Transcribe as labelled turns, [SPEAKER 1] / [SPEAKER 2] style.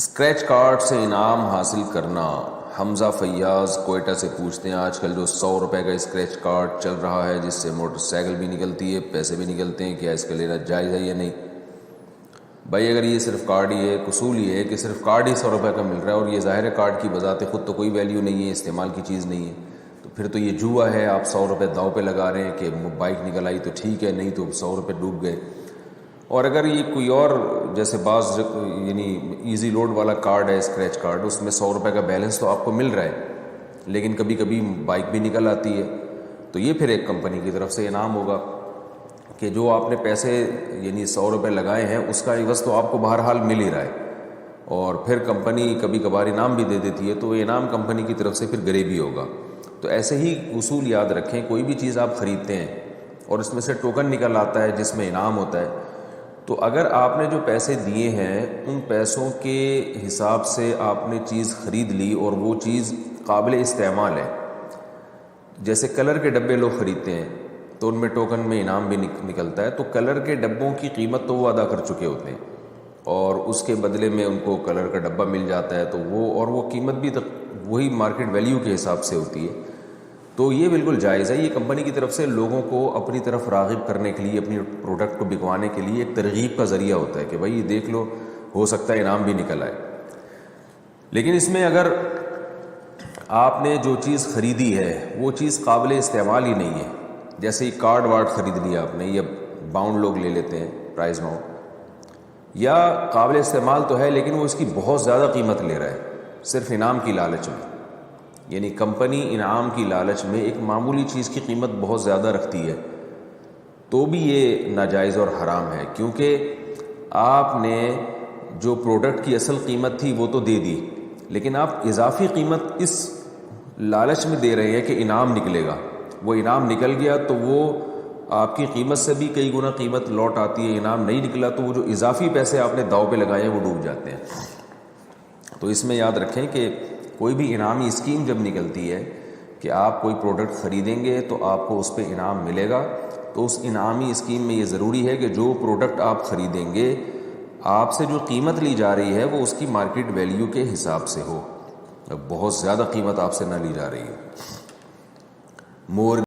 [SPEAKER 1] Scratch card سے انعام حاصل کرنا۔ حمزہ فیاض کوئٹہ سے پوچھتے ہیں آج کل جو 100 روپے کا اسکریچ کارڈ چل رہا ہے جس سے موٹر سائیکل بھی نکلتی ہے، پیسے بھی نکلتے ہیں، کیا اس کا لینا جائز ہے یا نہیں؟ بھائی اگر یہ صرف کارڈ ہی ہے، اصول یہ ہے کہ صرف کارڈ ہی 100 روپے کا مل رہا ہے اور یہ ظاہر ہے کارڈ کی بذات خود تو کوئی ویلیو نہیں ہے، استعمال کی چیز نہیں ہے، تو پھر تو یہ جوا ہے، آپ 100 روپے داؤ پہ لگا رہے ہیں کہ بائک نکل آئی تو ٹھیک ہے، نہیں تو 100 روپے ڈوب گئے۔ اور اگر یہ کوئی اور جیسے بعض یعنی ایزی لوڈ والا کارڈ ہے اسکریچ کارڈ، اس میں 100 روپے کا بیلنس تو آپ کو مل رہا ہے لیکن کبھی کبھی بائک بھی نکل آتی ہے، تو یہ پھر ایک کمپنی کی طرف سے انعام ہوگا کہ جو آپ نے پیسے یعنی 100 روپے لگائے ہیں اس کا عوض تو آپ کو بہرحال مل ہی رہا ہے، اور پھر کمپنی کبھی کبھار انعام بھی دے دیتی ہے، تو وہ انعام کمپنی کی طرف سے پھر غریبی ہوگا۔ تو ایسے ہی اصول یاد رکھیں، کوئی بھی چیز آپ خریدتے ہیں اور اس میں سے ٹوکن نکل آتا ہے جس میں انعام ہوتا ہے، تو اگر آپ نے جو پیسے دیے ہیں ان پیسوں کے حساب سے آپ نے چیز خرید لی اور وہ چیز قابل استعمال ہے، جیسے کلر کے ڈبے لوگ خریدتے ہیں تو ان میں ٹوکن میں انعام بھی نکلتا ہے، تو کلر کے ڈبوں کی قیمت تو وہ ادا کر چکے ہوتے ہیں اور اس کے بدلے میں ان کو کلر کا ڈبہ مل جاتا ہے، تو وہ قیمت بھی وہی مارکیٹ ویلیو کے حساب سے ہوتی ہے، تو یہ بالکل جائز ہے۔ یہ کمپنی کی طرف سے لوگوں کو اپنی طرف راغب کرنے کے لیے، اپنی پروڈکٹ کو بکوانے کے لیے ایک ترغیب کا ذریعہ ہوتا ہے کہ بھائی یہ دیکھ لو، ہو سکتا ہے انعام بھی نکل آئے۔ لیکن اس میں اگر آپ نے جو چیز خریدی ہے وہ چیز قابل استعمال ہی نہیں ہے، جیسے یہ کارڈ وارڈ خرید لیا آپ نے، یا باؤنڈ لوگ لے لیتے ہیں پرائز باؤنڈ، یا قابل استعمال تو ہے لیکن وہ اس کی بہت زیادہ قیمت لے رہا ہے صرف انعام کی لالچ میں، یعنی کمپنی انعام کی لالچ میں ایک معمولی چیز کی قیمت بہت زیادہ رکھتی ہے، تو بھی یہ ناجائز اور حرام ہے، کیونکہ آپ نے جو پروڈکٹ کی اصل قیمت تھی وہ تو دے دی، لیکن آپ اضافی قیمت اس لالچ میں دے رہے ہیں کہ انعام نکلے گا، وہ انعام نکل گیا تو وہ آپ کی قیمت سے بھی کئی گنا قیمت لوٹ آتی ہے، انعام نہیں نکلا تو وہ جو اضافی پیسے آپ نے داؤ پہ لگائے ہیں وہ ڈوب جاتے ہیں۔ تو اس میں یاد رکھیں کہ کوئی بھی انعامی اسکیم جب نکلتی ہے کہ آپ کوئی پروڈکٹ خریدیں گے تو آپ کو اس پہ انعام ملے گا، تو اس انعامی اسکیم میں یہ ضروری ہے کہ جو پروڈکٹ آپ خریدیں گے آپ سے جو قیمت لی جا رہی ہے وہ اس کی مارکیٹ ویلیو کے حساب سے ہو، بہت زیادہ قیمت آپ سے نہ لی جا رہی ہے۔